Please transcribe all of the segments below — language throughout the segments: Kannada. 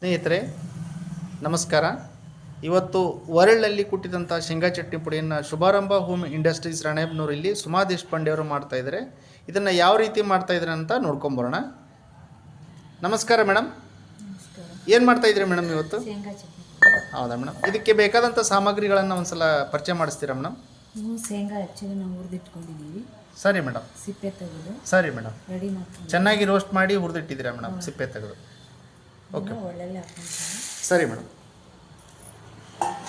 ಸ್ನೇಹಿತರೆ ನಮಸ್ಕಾರ. ಇವತ್ತು ವರಳ್ನಲ್ಲಿ ಕುಟ್ಟಿದಂಥ ಶೇಂಗಾ ಚಟ್ನಿ ಪುಡಿಯನ್ನು ಶುಭಾರಂಭ ಹೋಮ್ ಇಂಡಸ್ಟ್ರೀಸ್ ರಾಣೆಬೆನ್ನೂರಲ್ಲಿ ಸುಮಾ ದೇಶಪಾಂಡೆ ಅವರು ಮಾಡ್ತಾಯಿದ್ದಾರೆ. ಇದನ್ನು ಯಾವ ರೀತಿ ಮಾಡ್ತಾಯಿದ್ದಾರೆ ಅಂತ ನೋಡ್ಕೊಂಬರೋಣ. ನಮಸ್ಕಾರ ಮೇಡಮ್. ಏನು ಮಾಡ್ತಾಯಿದ್ರಿ ಮೇಡಮ್ ಇವತ್ತು? ಹೌದಾ ಮೇಡಮ್. ಇದಕ್ಕೆ ಬೇಕಾದಂಥ ಸಾಮಗ್ರಿಗಳನ್ನು ಒಂದು ಸಲ ಪರಿಚಯ ಮಾಡಿಸ್ತೀರಾ ಮೇಡಮ್? ಶೇಂಗಾ ಆ್ಯಕ್ಚುಲಿ ನಾವು ಹುರಿದಿಟ್ಕೊಂಡಿದ್ದೀವಿ. ಸರಿ ಮೇಡಮ್. ಸಿಪ್ಪೆ ತೆಗೆದು ಸರಿ ಮೇಡಮ್. ರೆಡಿ ಮಾಡ್ಕೊಂಡು ಚೆನ್ನಾಗಿ ರೋಸ್ಟ್ ಮಾಡಿ ಹುರಿದಿಟ್ಟಿದ್ದೀರಾ ಮೇಡಮ್, ಸಿಪ್ಪೆ ತೆಗೆದು. ಓಕೆ, ಒಳ್ಳೆಲ್ಲ ಹಾಕ್ಕೊಂತಾರೆ. ಸರಿ ಮೇಡಮ್.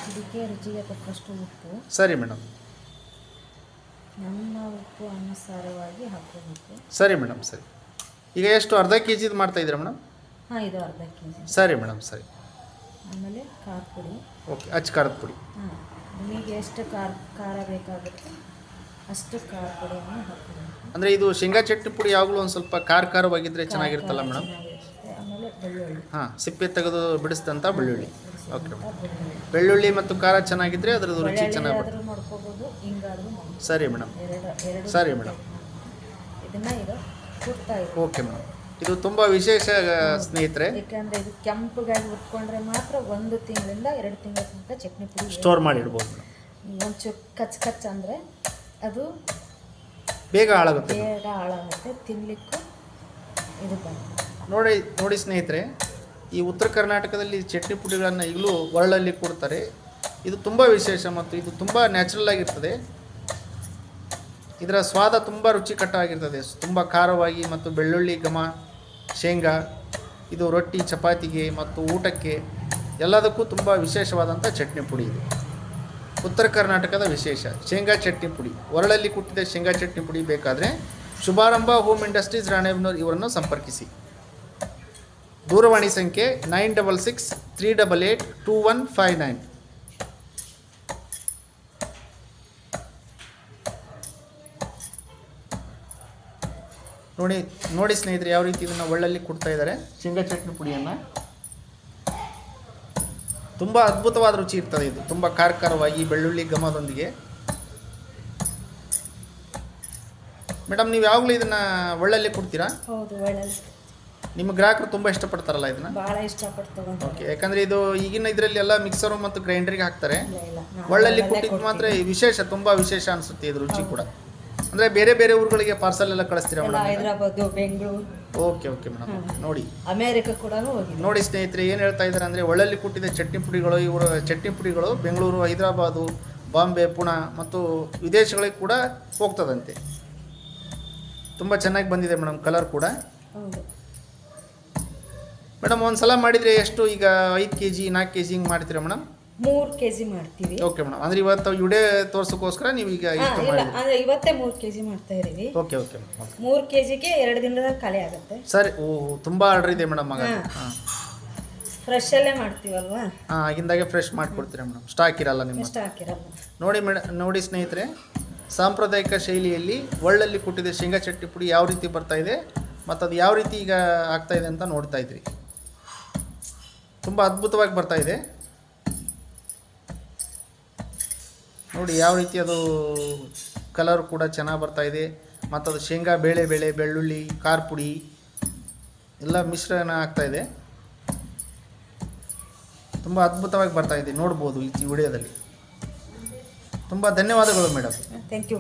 ಇದಕ್ಕೆ ರುಚಿಗೆ ತಕ್ಕಷ್ಟು ಉಪ್ಪು. ಸರಿ ಮೇಡಮ್. ನಮ್ಮ ಉಪ್ಪು ಅನುಸಾರವಾಗಿ ಹಾಕೋಬೇಕು. ಸರಿ ಮೇಡಮ್. ಸರಿ, ಈಗ ಎಷ್ಟು ಅರ್ಧ ಕೆ ಜಿದು ಮಾಡ್ತಾಯಿದ್ದೀರಾ ಮೇಡಮ್? ಹಾಂ, ಇದು ಅರ್ಧ ಕೆ ಜಿ. ಸರಿ ಮೇಡಮ್. ಸರಿ, ಆಮೇಲೆ ಖಾರ ಪುಡಿ. ಓಕೆ, ಅಚ್ಚ ಖಾರದ ಪುಡಿ. ಹಾಂ, ನಿಮಗೆ ಎಷ್ಟು ಖಾರ ಬೇಕಾಗುತ್ತೆ ಅಷ್ಟು ಖಾರ ಪುಡಿಯನ್ನು ಹಾಕಬೇಕು. ಅಂದರೆ ಇದು ಶೇಂಗಾ ಚಟ್ನಿ ಪುಡಿ ಯಾವಾಗಲೂ ಒಂದು ಸ್ವಲ್ಪ ಖಾರವಾಗಿದ್ದರೆ ಚೆನ್ನಾಗಿರುತ್ತಲ್ಲ ಮೇಡಮ್? ಚೆನ್ನಾಗಿರುತ್ತೆ. ಆಮೇಲೆ ಬೆಳ್ಳುಳ್ಳಿ. ಹಾಂ, ಸಿಪ್ಪೆ ತೆಗೆದು ಬಿಡಿಸಿದಂಥ ಬೆಳ್ಳುಳ್ಳಿ. Okay madam. ಬೆಳ್ಳುಳ್ಳಿ ಮತ್ತು ಖಾರ ಚೆನ್ನಾಗಿದ್ದರೆ ಅದರದ್ದು ರುಚಿ ಚೆನ್ನಾಗಿ ಆದರೂ ಮಾಡ್ಕೋಬೋದು, ಹಿಂಗಾದರೂ ಮಾಡ್ಬೋದು. ಸರಿ ಮೇಡಮ್. ಎರಡು ಸರಿ ಮೇಡಮ್. ಇದನ್ನು ಈಗ ಕುಟ್ತಾ ಇದೆ. Okay madam. ಇದು ತುಂಬ ವಿಶೇಷ ಸ್ನೇಹಿತರೆ. ಯಾಕಂದರೆ ಇದು ಕೆಂಪಗಾಗಿ ಉಟ್ಕೊಂಡ್ರೆ ಮಾತ್ರ 1 ತಿಂಗಳಿಂದ 2 ತಿಂಗಳ ತನಕ ಚಟ್ನಿ ಪುಡಿ ಸ್ಟೋರ್ ಮಾಡಿ ಇಡ್ಬೋದು ಮೇಡಮ್. ಒಂಚೂರು ಕಚ್ ಅಂದರೆ ಅದು ಬೇಗ ಹಾಳಾಗುತ್ತೆ. ಬೇಗ ಹಾಳಾಗುತ್ತೆ, ತಿನ್ನಲಿಕ್ಕೂ ಇದು ಬರುತ್ತೆ. ನೋಡಿ ಸ್ನೇಹಿತರೆ, ಈ ಉತ್ತರ ಕರ್ನಾಟಕದಲ್ಲಿ ಚಟ್ನಿ ಪುಡಿಗಳನ್ನು ಈಗಲೂ ಒರಳಲ್ಲಿ ಕೊಡ್ತಾರೆ. ಇದು ತುಂಬ ವಿಶೇಷ ಮತ್ತು ಇದು ತುಂಬ ನ್ಯಾಚುರಲ್ ಆಗಿರ್ತದೆ. ಇದರ ಸ್ವಾದ ತುಂಬ ರುಚಿಕಟ್ಟಾಗಿರ್ತದೆ, ತುಂಬ ಖಾರವಾಗಿ ಮತ್ತು ಬೆಳ್ಳುಳ್ಳಿ ಘಮ, ಶೇಂಗಾ. ಇದು ರೊಟ್ಟಿ, ಚಪಾತಿಗೆ ಮತ್ತು ಊಟಕ್ಕೆ ಎಲ್ಲದಕ್ಕೂ ತುಂಬ ವಿಶೇಷವಾದಂಥ ಚಟ್ನಿ ಪುಡಿ ಇದು. ಉತ್ತರ ಕರ್ನಾಟಕದ ವಿಶೇಷ ಶೇಂಗಾ ಚಟ್ನಿ ಪುಡಿ, ಒರಳಲ್ಲಿ ಕುಟ್ಟಿದ ಶೇಂಗಾ ಚಟ್ನಿ ಪುಡಿ ಬೇಕಾದರೆ ಶುಭಾರಂಭ ಹೋಮ್ ಇಂಡಸ್ಟ್ರೀಸ್ ರಾಣೆಬೆನ್ನೂರು ಇವರನ್ನು ಸಂಪರ್ಕಿಸಿ. ದೂರವಾಣಿ ಸಂಖ್ಯೆ 9663882159. ನೋಡಿ ಸ್ನೇಹಿತರೆ, ಯಾವ ರೀತಿ ಇದನ್ನು ಒಳ್ಳಲ್ಲಿ ಕೊಡ್ತಾ ಇದ್ದಾರೆ ಶೇಂಗಾ ಚಟ್ನಿ ಪುಡಿಯನ್ನು. ತುಂಬ ಅದ್ಭುತವಾದ ರುಚಿ ಇರ್ತದೆ ಇದು, ತುಂಬ ಖಾರವಾಗಿ ಬೆಳ್ಳುಳ್ಳಿ ಘಮದೊಂದಿಗೆ. ಮೇಡಮ್, ನೀವು ಯಾವಾಗಲೂ ಇದನ್ನು ಒಳ್ಳಲ್ಲಿ ಕೊಡ್ತೀರಾ? ಹೌದು, ಒಳ್ಳೆಲ್ಲ. ನಿಮ್ಮ ಗ್ರಾಹಕರು ತುಂಬ ಇಷ್ಟಪಡ್ತಾರಲ್ಲ ಇದನ್ನು? ಭಾಳ ಇಷ್ಟಪಟ್ಟು ತಗೊಂಡು. ಓಕೆ, ಯಾಕಂದರೆ ಇದು ಈಗಿನ ಇದರಲ್ಲಿ ಎಲ್ಲ ಮಿಕ್ಸರು ಮತ್ತು ಗ್ರೈಂಡರಿಗೆ ಹಾಕ್ತಾರೆ. ಇಲ್ಲ, ಒಳ್ಳಲ್ಲಿ ಕುಟ್ಟಿದ್ದು ಮಾತ್ರ ವಿಶೇಷ, ತುಂಬ ವಿಶೇಷ ಅನಿಸುತ್ತೆ ಇದು ರುಚಿ ಕೂಡ. ಅಂದರೆ ಬೇರೆ ಬೇರೆ ಊರುಗಳಿಗೆ ಪಾರ್ಸಲ್ ಎಲ್ಲ ಕಳಿಸ್ತೀರಾ madam? Hyderabad, Bengaluru. Okay madam. ನೋಡಿ ಅಮೇರಿಕಾ ಕೂಡ ಹೋಗಿದೆ. ನೋಡಿ ಸ್ನೇಹಿತರೆ, ಏನು ಹೇಳ್ತಾ ಇದ್ದಾರೆ ಅಂದರೆ ಒಳ್ಳಲ್ಲಿ ಕುಟ್ಟಿದ ಚಟ್ನಿ ಪುಡಿಗಳು, ಇವರ ಚಟ್ನಿ ಪುಡಿಗಳು ಬೆಂಗಳೂರು, ಹೈದರಾಬಾದು, ಬಾಂಬೆ, ಪುಣೆ ಮತ್ತು ವಿದೇಶಗಳಿಗೆ ಕೂಡ ಹೋಗ್ತದಂತೆ. ತುಂಬ ಚೆನ್ನಾಗಿ ಬಂದಿದೆ ಮೇಡಮ್, ಕಲರ್ ಕೂಡ. ಹೌದು ಮೇಡಮ್, ಒಂದು ಸಲ ಮಾಡಿದರೆ ಎಷ್ಟು? ಈಗ 5 kg 4 kg ಹಿಂಗೆ ಮಾಡ್ತೀರಾ ಮೇಡಮ್? 3 kg ಮಾಡ್ತೀವಿ. Okay madam. ಅಂದರೆ ಇವತ್ತು ವಿಡಿಯೋ ತೋರ್ಸೋಕ್ಕೋಸ್ಕರ ನೀವು ಈಗ ಇಷ್ಟು ಇಲ್ಲ, ಅಂದರೆ ಇವತ್ತೇ 3 kg ಮಾಡ್ತಾ ಇದ್ದೀವಿ. Okay madam. 3 kgಗೆ 2 ದಿನದಾಗ ಖಾಲಿ ಆಗುತ್ತೆ. ಸರಿ. ತುಂಬ ಆರ್ಡರ್ ಇದೆ ಮೇಡಮ್. ಆಗ ಹಾಂ, ಫ್ರೆಶಲ್ಲೇ ಮಾಡ್ತೀವಲ್ವಾ? ಹಾಂ, ಆಗಿಂದಾಗೆ ಫ್ರೆಶ್ ಮಾಡಿಕೊಡ್ತೀರಾ ಮೇಡಮ್, ಸ್ಟಾಕ್ ಇರಲ್ಲ ನಿಮ್ಮ? ಸ್ಟಾಕ್ ಇರಲ್ಲ. ನೋಡಿ ಸ್ನೇಹಿತರೆ, ಸಾಂಪ್ರದಾಯಿಕ ಶೈಲಿಯಲ್ಲಿ ಒಳ್ಳಲ್ಲಿ ಕುಟ್ಟಿದ ಶೇಂಗಾ ಚಟ್ನಿ ಪುಡಿ ಯಾವ ರೀತಿ ಬರ್ತಾ ಇದೆ ಮತ್ತು ಅದು ಯಾವ ರೀತಿ ಈಗ ಆಗ್ತಾ ಇದೆ ಅಂತ ನೋಡ್ತಾ ಇದ್ರಿ. ತುಂಬ ಅದ್ಭುತವಾಗಿ ಬರ್ತಾ ಇದೆ. ನೋಡಿ ಯಾವ ರೀತಿ ಅದು ಕಲರ್ ಕೂಡ ಚೆನ್ನಾಗಿ ಬರ್ತಾ ಇದೆ ಮತ್ತು ಅದು ಶೇಂಗಾ ಬೇಳೆ, ಬೆಳ್ಳುಳ್ಳಿ, ಖಾರ ಪುಡಿ ಎಲ್ಲ ಮಿಶ್ರಣ ಆಗ್ತಾ ಇದೆ. ತುಂಬ ಅದ್ಭುತವಾಗಿ ಬರ್ತಾ ಇದೆ, ನೋಡ್ಬೋದು ಈ ವಿಡಿಯೋದಲ್ಲಿ. ತುಂಬ ಧನ್ಯವಾದಗಳು ಮೇಡಮ್. Thank you.